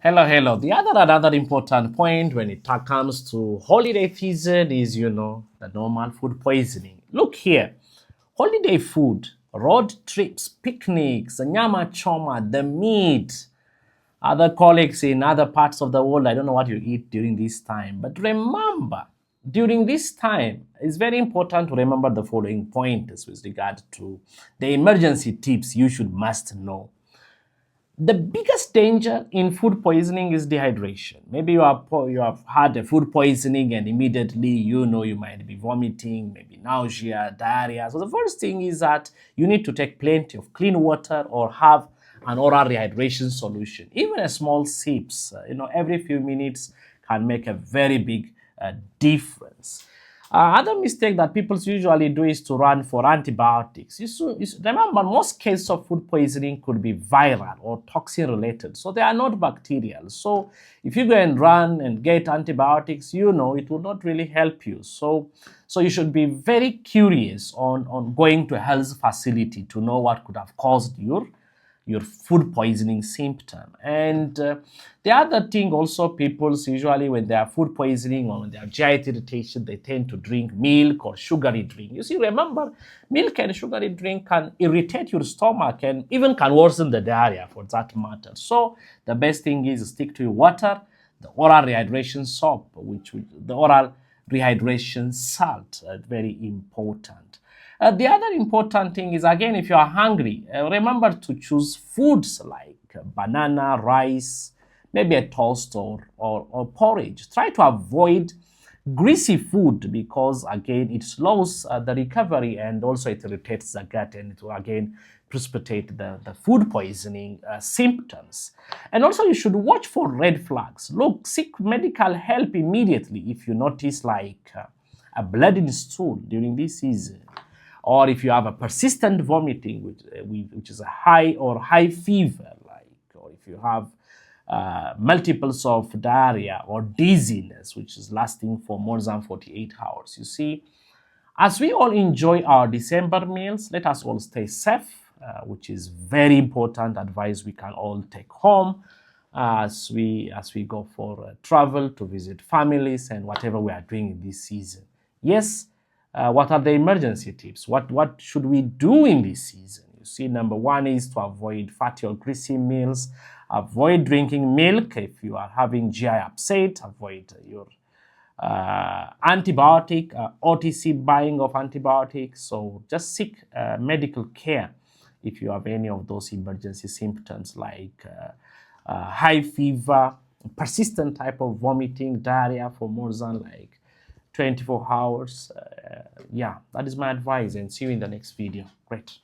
Hello. Another important point when it comes to holiday season is, the normal food poisoning. Look here, holiday food, road trips, picnics, the nyama choma, the meat. Other colleagues in other parts of the world, I don't know what you eat during this time. But remember, during this time, it's very important to remember the following pointers with regard to the emergency tips you should must know. The biggest danger in food poisoning is dehydration. Maybe you have had a food poisoning and immediately you might be vomiting, maybe nausea, diarrhea. So the first thing is that you need to take plenty of clean water or have an oral rehydration solution. Even a small sips, every few minutes can make a very big difference. Other mistake that people usually do is to run for antibiotics. Remember, most cases of food poisoning could be viral or toxin related, so they are not bacterial. So if you go and run and get antibiotics, it will not really help you. So you should be very curious on going to a health facility to know what could have caused your food poisoning symptom. And the other thing also, people usually when they have food poisoning or when they have GI irritation, they tend to drink milk or sugary drink. You see, remember, milk and sugary drink can irritate your stomach and even can worsen the diarrhea for that matter. So the best thing is stick to your water, the oral rehydration soap, the oral rehydration salt, very important. The other important thing is, again, if you are hungry, remember to choose foods like banana, rice, maybe a toast or porridge. Try to avoid greasy food because, again, it slows the recovery and also it irritates the gut and it will, again, precipitate the food poisoning symptoms. And also, you should watch for red flags. Look, seek medical help immediately if you notice like a blood in stool during this season, or if you have a persistent vomiting, which is a high fever, or if you have multiples of diarrhea or dizziness, which is lasting for more than 48 hours. You see, as we all enjoy our December meals, let us all stay safe, which is very important advice we can all take home as we go for travel to visit families and whatever we are doing in this season. Yes, what are the emergency tips? What should we do in this season? You see, number one is to avoid fatty or greasy meals. Avoid drinking milk if you are having GI upset. Avoid your antibiotic, OTC buying of antibiotics. So just seek medical care if you have any of those emergency symptoms like high fever, persistent type of vomiting, diarrhea for more than like 24 hours. Yeah, that is my advice, and see you in the next video. Great.